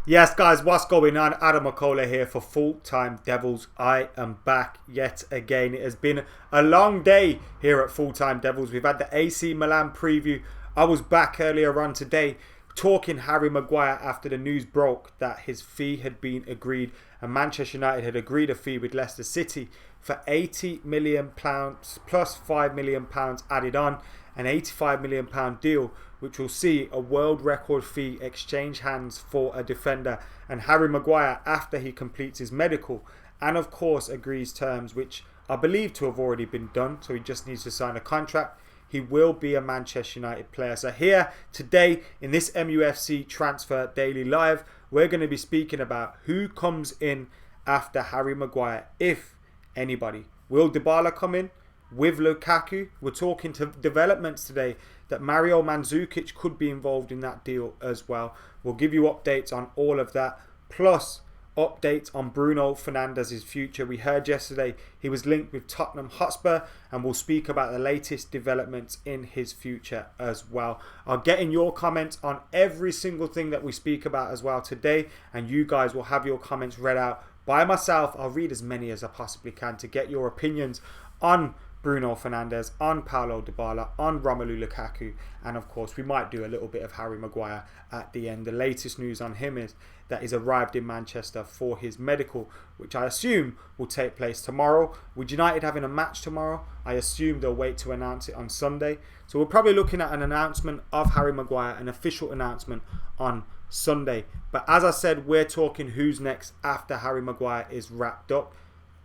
Yes, guys, what's going on? Adam McCullough here for Full Time Devils. I am back yet again. It has been a long day here at Full Time Devils. We've had the AC Milan preview. I was back earlier on today talking Harry Maguire after the news broke that his fee had been agreed and Manchester United had agreed a fee with Leicester City for £80 million plus £5 million added on, an £85 million deal which will see a world record fee exchange hands for a defender, and Harry Maguire, after he completes his medical and of course agrees terms which are believed to have already been done, so he just needs to sign a contract, he will be a Manchester United player. So here today in this MUFC Transfer Daily Live, we're going to be speaking about who comes in after Harry Maguire, if anybody. Will Dybala come in with Lukaku? We're talking to developments today that Mario Mandzukic could be involved in that deal as well. We'll give you updates on all of that, plus updates on Bruno Fernandes' future. We heard yesterday he was linked with Tottenham Hotspur, and we'll speak about the latest developments in his future as well. I'll get in your comments on every single thing that we speak about as well today, and you guys will have your comments read out by myself. I'll read as many as I possibly can to get your opinions on Bruno Fernandes, on Paulo Dybala, on Romelu Lukaku, and of course we might do a little bit of Harry Maguire at the end. The latest news on him is that he's arrived in Manchester for his medical, which I assume will take place tomorrow. With United having a match tomorrow, I assume they'll wait to announce it on Sunday. So we're probably looking at an announcement of Harry Maguire, an official announcement on Sunday. But as I said, we're talking who's next after Harry Maguire is wrapped up.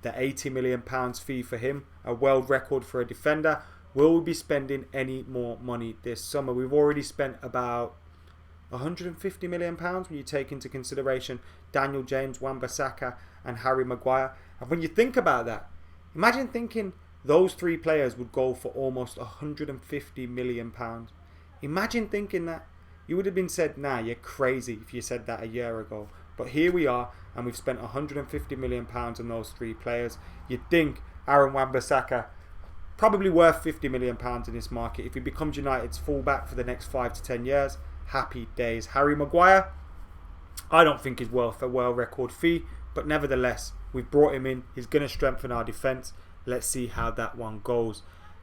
The £80 million fee for him, a world record for a defender. Will we be spending any more money this summer? We've already spent about £150 million when you take into consideration Daniel James, Wan-Bissaka and Harry Maguire. And when you think about that, imagine thinking those three players would go for almost £150 million. Imagine thinking that. You would have been said, nah, you're crazy if you said that a year ago. But here we are, and we've spent £150 million on those three players. You'd think Aaron Wan-Bissaka probably worth £50 million in this market. If he becomes United's fullback for the next 5 to 10 years, happy days. Harry Maguire, I don't think he's worth a world record fee, but nevertheless, we've brought him in. He's going to strengthen our defence. Let's see how that one goes.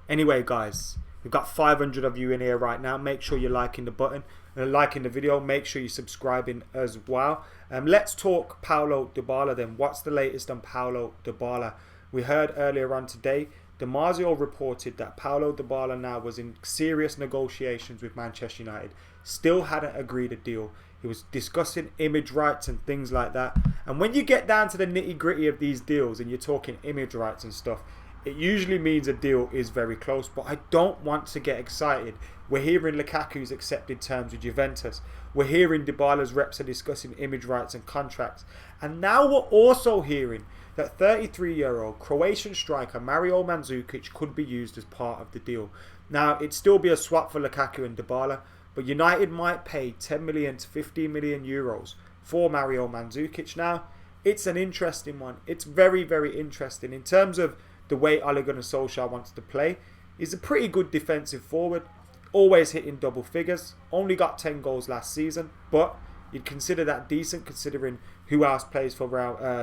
Anyway, guys, we've got 500 of you in here right now. Make sure you're liking the button and liking the video. Make sure you're subscribing as well. Let's talk Paulo Dybala then. What's the latest on Paulo Dybala? We heard earlier on today, Marzio reported that Paulo Dybala now was in serious negotiations with Manchester United. Still hadn't agreed a deal. He was discussing image rights and things like that. And when you get down to the nitty gritty of these deals and you're talking image rights and stuff, it usually means a deal is very close, but I don't want to get excited. We're hearing Lukaku's accepted terms with Juventus. We're hearing Dybala's reps are discussing image rights and contracts. And now we're also hearing that 33-year-old Croatian striker Mario Mandzukic could be used as part of the deal. Now, it'd still be a swap for Lukaku and Dybala, but United might pay 10 million to 15 million euros for Mario Mandzukic. Now, it's an interesting one. It's very, very interesting. In terms of the way Ole Gunnar Solskjaer wants to play, he's a pretty good defensive forward, always hitting double figures, only got 10 goals last season, but you'd consider that decent considering who else plays for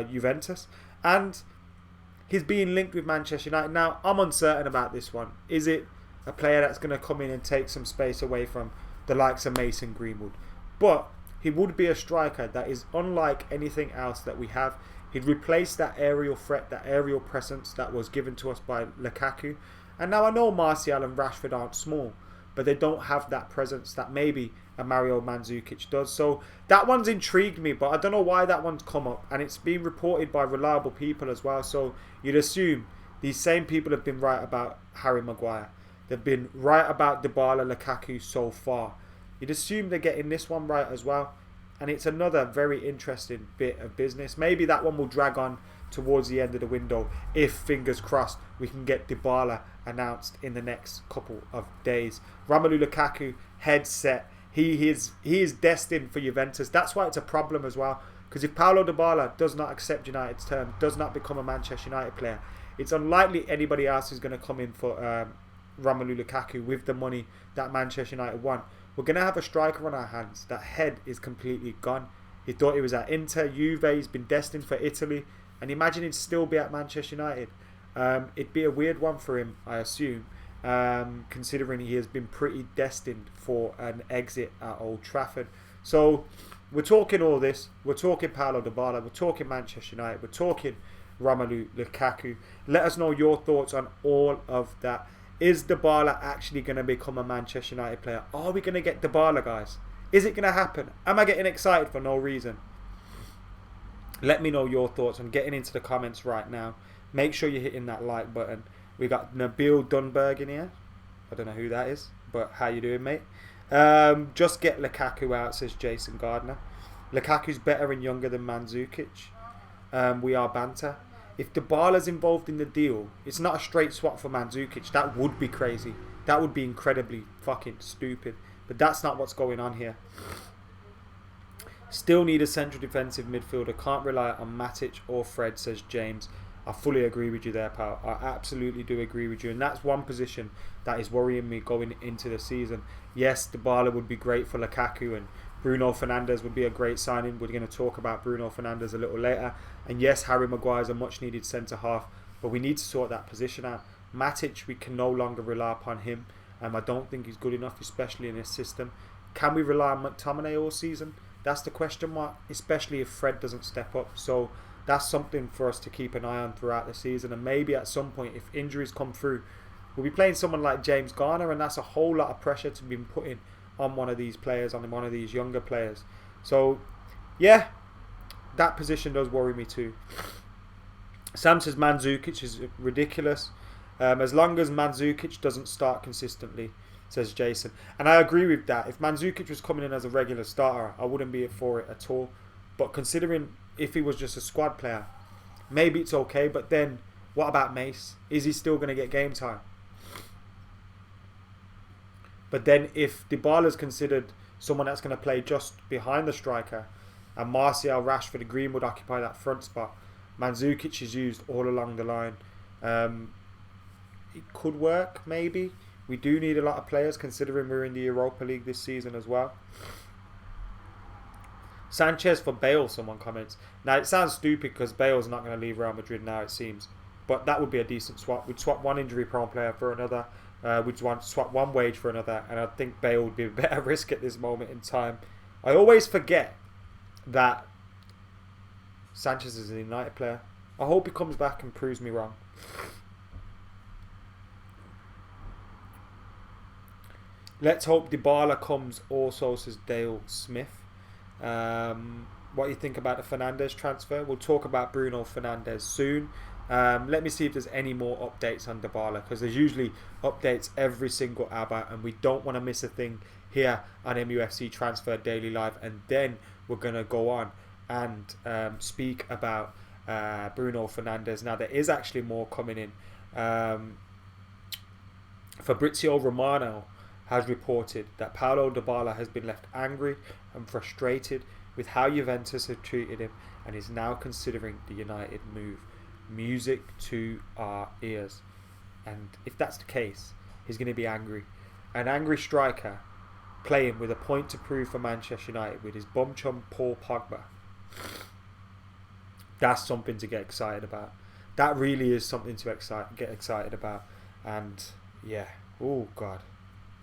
Juventus, and he's being linked with Manchester United. Now, I'm uncertain about this one. Is it a player that's going to come in and take some space away from the likes of Mason Greenwood? But he would be a striker that is unlike anything else that we have. He'd replace that aerial threat, that aerial presence that was given to us by Lukaku. And now I know Martial and Rashford aren't small, but they don't have that presence that maybe a Mario Mandzukic does. So that one's intrigued me, but I don't know why that one's come up. And it's been reported by reliable people as well. So you'd assume these same people have been right about Harry Maguire. They've been right about Dybala, Lukaku so far. You'd assume they're getting this one right as well. And it's another very interesting bit of business. Maybe that one will drag on towards the end of the window if, fingers crossed, we can get Dybala announced in the next couple of days. Romelu Lukaku, head set. He is destined for Juventus. That's why it's a problem as well. Because if Paulo Dybala does not accept United's term, does not become a Manchester United player, it's unlikely anybody else is going to come in for Romelu Lukaku with the money that Manchester United want. We're going to have a striker on our hands. That head is completely gone. He thought he was at Inter, Juve. He's been destined for Italy. And imagine he'd still be at Manchester United. It'd be a weird one for him, I assume, considering he has been pretty destined for an exit at Old Trafford. So we're talking all this. We're talking Paulo Dybala. We're talking Manchester United. We're talking Romelu Lukaku. Let us know your thoughts on all of that. Is Dybala actually going to become a Manchester United player? Are we going to get Dybala, guys? Is it going to happen? Am I getting excited for no reason? Let me know your thoughts. I'm getting into the comments right now. Make sure you're hitting that like button. We got Nabil Dunberg in here. I don't know who that is, but how you doing, mate? Just get Lukaku out, says Jason Gardner. Lukaku's better and younger than Mandzukic. We are banter. If Dybala's involved in the deal, it's not a straight swap for Mandzukic. That would be crazy. That would be incredibly fucking stupid. But that's not what's going on here. Still need a central defensive midfielder. Can't rely on Matic or Fred, says James. I fully agree with you there, pal. I absolutely do agree with you. And that's one position that is worrying me going into the season. Yes, Dybala would be great for Lukaku, and Bruno Fernandes would be a great signing. We're going to talk about Bruno Fernandes a little later. And yes, Harry Maguire is a much needed centre-half, but we need to sort that position out. Matic, we can no longer rely upon him. I don't think he's good enough, especially in this system. Can we rely on McTominay all season? That's the question mark, especially if Fred doesn't step up. So that's something for us to keep an eye on throughout the season. And maybe at some point, if injuries come through, we'll be playing someone like James Garner, and that's a whole lot of pressure to be putting on one of these players, on one of these younger players. So, yeah, that position does worry me too. Sam says Mandzukic is ridiculous. As long as Mandzukic doesn't start consistently, says Jason. And I agree with that. If Mandzukic was coming in as a regular starter, I wouldn't be for it at all. But considering if he was just a squad player, maybe it's okay. But then, what about Mace? Is he still going to get game time? But then if Dybala is considered someone that's going to play just behind the striker, and Martial, Rashford and Greenwood occupy that front spot, Mandzukic is used all along the line. It could work, maybe. We do need a lot of players, considering we're in the Europa League this season as well. Sanchez for Bale, someone comments. Now, it sounds stupid because Bale's not going to leave Real Madrid now, it seems. But that would be a decent swap. We'd swap one injury-prone player for another. We'd swap one wage for another. And I think Bale would be a better risk at this moment in time. I always forget that Sanchez is a United player. I hope he comes back and proves me wrong. Let's hope Dybala comes also, says Dale Smith. What do you think about the Fernandes transfer? We'll talk about Bruno Fernandes soon. Let me see if there's any more updates on Dybala, because there's usually updates every single hour, and we don't want to miss a thing here on MUFC Transfer Daily Live. And then we're going to go on and speak about Bruno Fernandes. Now, there is actually more coming in. Fabrizio Romano has reported that Paulo Dybala has been left angry and frustrated with how Juventus have treated him, and is now considering the United move. Music to our ears. And if that's the case, he's going to be angry. An angry striker playing with a point to prove for Manchester United with his bum chum Paul Pogba. That's something to get excited about. That really is something to get excited about. And yeah, oh God,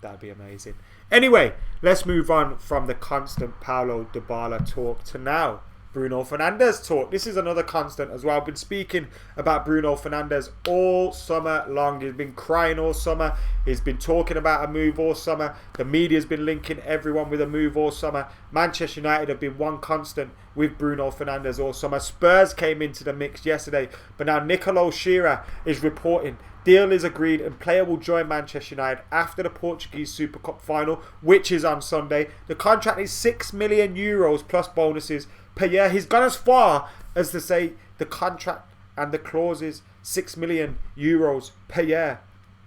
that'd be amazing. Anyway, let's move on from the constant Paulo Dybala talk to now Bruno Fernandes talk. This is another constant as well. I've been speaking about Bruno Fernandes all summer long. He's been crying all summer. He's been talking about a move all summer. The media's been linking everyone with a move all summer. Manchester United have been one constant with Bruno Fernandes all summer. Spurs came into the mix yesterday, but now Nicolo Shearer is reporting deal is agreed and player will join Manchester United after the Portuguese Super Cup Final, which is on Sunday. The contract is €6 million plus bonuses per year. He's gone as far as to say the contract and the clauses €6 million per year.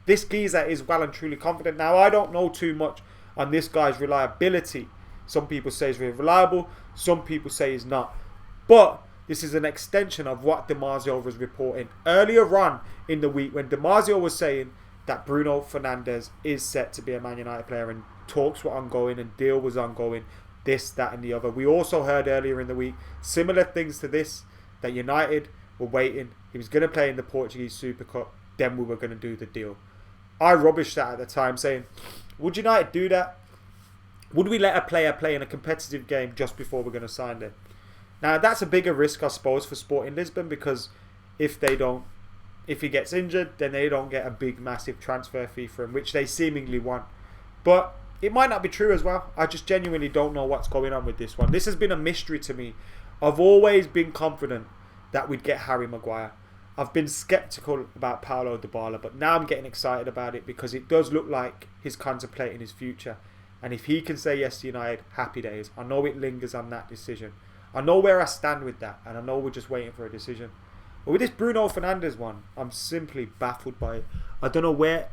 This geezer is well and truly confident. Now, I don't know too much on this guy's reliability. Some people say he's really reliable. Some people say he's not. But this is an extension of what Marzio was reporting earlier on in the week, when Marzio was saying that Bruno Fernandes is set to be a Man United player and talks were ongoing and deal was ongoing. this, that and the other. We also heard earlier in the week similar things to this, that United were waiting. He was going to play in the Portuguese Super Cup, then we were going to do the deal. I rubbished that at the time, saying, would United do that? Would we let a player play in a competitive game just before we're going to sign them? Now, that's a bigger risk, I suppose, for Sporting Lisbon, because if he gets injured, then they don't get a big, massive transfer fee for him, which they seemingly want. But it might not be true as well. I just genuinely don't know what's going on with this one. This has been a mystery to me. I've always been confident that we'd get Harry Maguire. I've been sceptical about Paulo Dybala, but now I'm getting excited about it because it does look like he's contemplating his future. And if he can say yes to United, happy days. I know it lingers on that decision. I know where I stand with that, and I know we're just waiting for a decision. But with this Bruno Fernandes one, I'm simply baffled by it. I don't know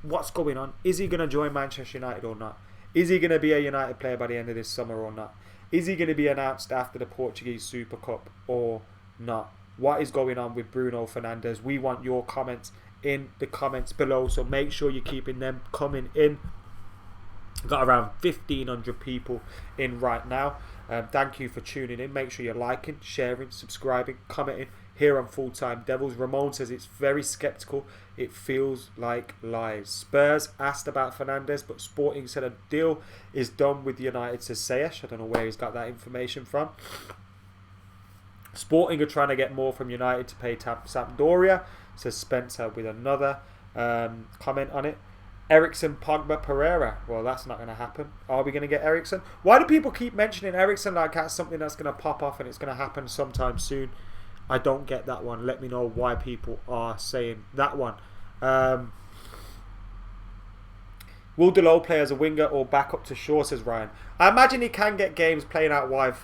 what's going on. Is he going to join Manchester United or not? Is he going to be a United player by the end of this summer or not? Is he going to be announced after the Portuguese Super Cup or not? What is going on with Bruno Fernandes? We want your comments in the comments below, so make sure you're keeping them coming in. Got around 1,500 people in right now. Thank you for tuning in. Make sure you're liking, sharing, subscribing, commenting here on Full Time Devils. Ramon says it's very sceptical. It feels like lies. Spurs asked about Fernandes, but Sporting said a deal is done with United, says Sayesh. I don't know where he's got that information from. Sporting are trying to get more from United to pay Sampdoria, says Spencer with another comment on it. Eriksen, Pogba, Pereira. Well, that's not going to happen. Are we going to get Eriksen? Why do people keep mentioning Eriksen like that's something that's going to pop off and it's going to happen sometime soon? I don't get that one. Let me know why people are saying that one. Will Delo play as a winger or back up to Shaw, says Ryan. I imagine he can get games playing out wide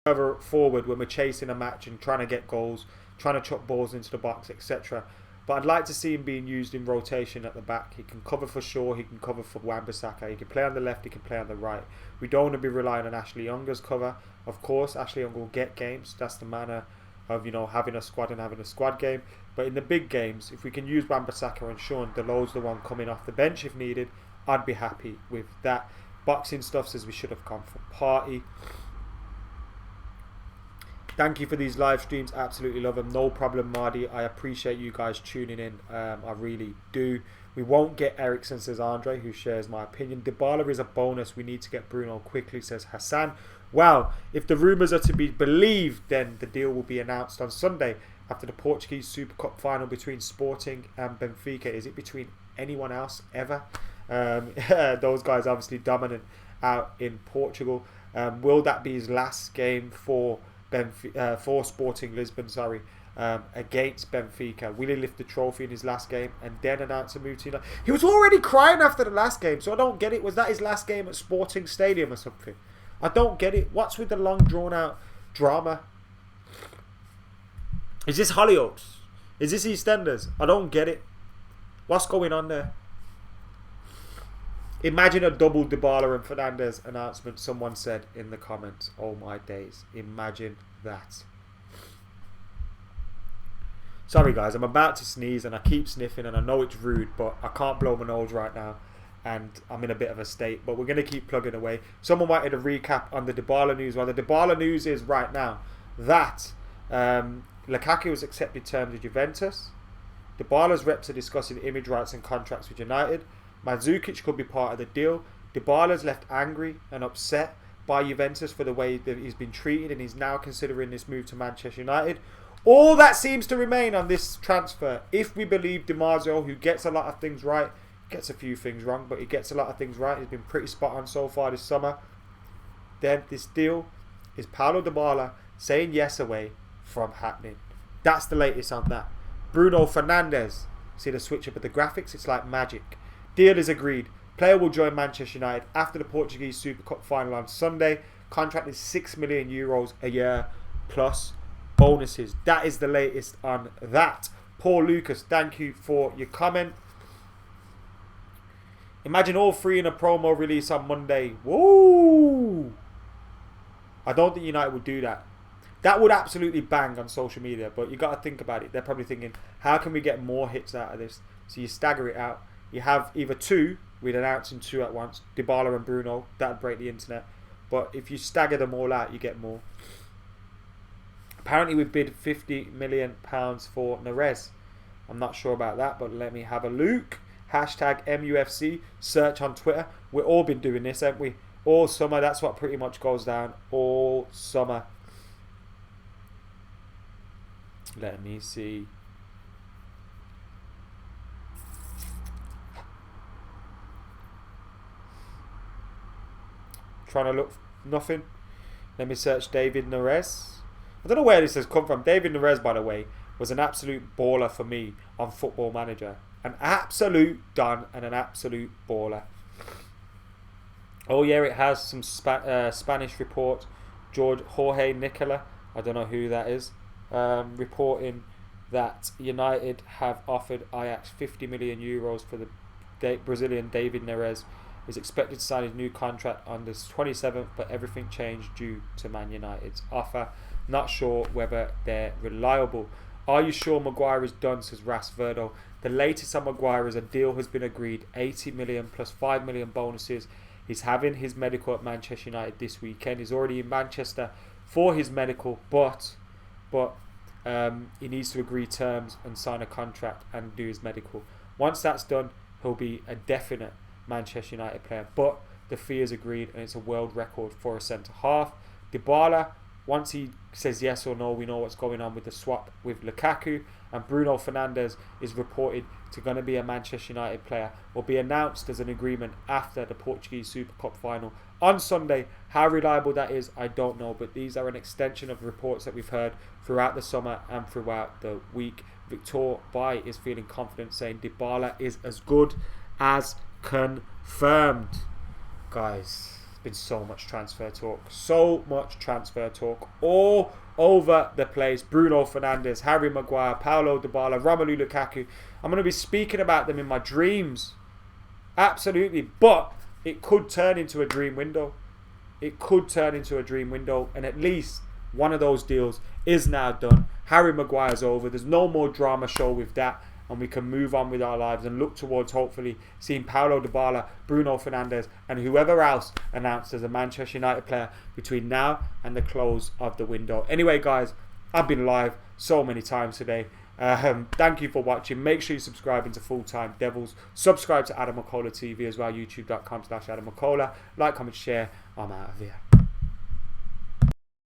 further forward when we're chasing a match and trying to get goals, trying to chuck balls into the box, etc. But I'd like to see him being used in rotation at the back. He can cover for Shaw, he can cover for Wan-Bissaka, he can play on the left, he can play on the right. We don't want to be relying on Ashley Younger's cover. Of course, Ashley Younger will get games. That's the manner of, having a squad and having a squad game. But in the big games, if we can use Wan-Bissaka and Shaw, Delo's the one coming off the bench if needed, I'd be happy with that. Boxing Stuff says we should have gone for Party. Thank you for these live streams. Absolutely love them. No problem, Mardi. I appreciate you guys tuning in. I really do. We won't get Eriksen, says Andre, who shares my opinion. Dybala is a bonus. We need to get Bruno quickly, says Hassan. Well, if the rumours are to be believed, then the deal will be announced on Sunday after the Portuguese Super Cup Final between Sporting and Benfica. Is it between anyone else ever? Those guys obviously dominant out in Portugal. Will that be his last game for Sporting Lisbon, against Benfica? Will he lift the trophy in his last game and then announce a move to United? He was already crying after the last game, so I don't get it. Was that his last game at Sporting Stadium or something? I don't get it. What's with the long drawn out drama? Is this Hollyoaks? Is this EastEnders? I don't get it. What's going on there? Imagine a double Dybala and Fernandes announcement, someone said in the comments. Oh my days. Imagine that. Sorry guys, I'm about to sneeze and I keep sniffing and I know it's rude, but I can't blow my nose right now and I'm in a bit of a state, but we're going to keep plugging away. Someone wanted a recap on the Dybala news. Well, the Dybala news is right now that Lukaku has accepted terms with Juventus. Dybala's reps are discussing image rights and contracts with United. Mandzukic could be part of the deal. Dybala's left angry and upset by Juventus for the way that he's been treated and he's now considering this move to Manchester United. All that seems to remain on this transfer, if we believe Marzio, who gets a lot of things right, gets a few things wrong, but he gets a lot of things right. He's been pretty spot on so far this summer. Then this deal is Paulo Dybala saying yes away from happening. That's the latest on that. Bruno Fernandes. See the switch up of the graphics? It's like magic. Deal is agreed. Player will join Manchester United after the Portuguese Super Cup Final on Sunday. Contract is €6 million a year plus bonuses. That is the latest on that. Paul Lucas, thank you for your comment. Imagine all three in a promo release on Monday. Woo! I don't think United would do that. That would absolutely bang on social media, but you got to think about it. They're probably thinking, how can we get more hits out of this? So you stagger it out. You have either two, we'd announcing two at once, Dybala and Bruno, that'd break the internet. but if you stagger them all out, you get more. Apparently we bid £50 million for Neres. I'm not sure about that, but let me have a look. Hashtag MUFC, search on Twitter. We've all been doing this, haven't we? All summer, that's what pretty much goes down all summer. Let me see. Trying to look, nothing. Let me search David Neres. I don't know where this has come from. David Neres, by the way, was an absolute baller for me on Football Manager. An absolute don and an absolute baller. Oh yeah, it has some Spanish report. Jorge Nicola, I don't know who that is, reporting that United have offered Ajax 50 million euros for the Brazilian David Neres. Is expected to sign his new contract on the 27th, but everything changed due to Man United's offer. Not sure whether they're reliable. Are you sure Maguire is done, says Ras Verdo. The latest on Maguire is a deal has been agreed, 80 million plus 5 million bonuses. He's having his medical at Manchester United this weekend. He's already in Manchester for his medical, but he needs to agree terms and sign a contract and do his medical. Once that's done, he'll be a definite Manchester United player, but the fee is agreed and it's a world record for a centre-half. Dybala, once he says yes or no, we know what's going on with the swap with Lukaku, and Bruno Fernandes is reported to going to be a Manchester United player, will be announced as an agreement after the Portuguese Super Cup Final on Sunday. How reliable that is, I don't know, but these are an extension of reports that we've heard throughout the summer and throughout the week. Victor Bai is feeling confident, saying Dybala is as good as confirmed. Guys, there's been so much transfer talk all over the place. Bruno Fernandes, Harry Maguire, Paulo Dybala, Romelu Lukaku. I'm going to be speaking about them in my dreams, absolutely, but it could turn into a dream window. And at least one of those deals is now done. Harry Maguire's over. There's no more drama show with that, and we can move on with our lives and look towards hopefully seeing Paulo Dybala, Bruno Fernandes and whoever else announced as a Manchester United player between now and the close of the window. Anyway guys, I've been live so many times today. Thank you for watching. Make sure you subscribe into Full Time Devils. Subscribe to Adam McCullough TV as well, youtube.com/Adam McCullough. Like, comment, share. I'm out of here.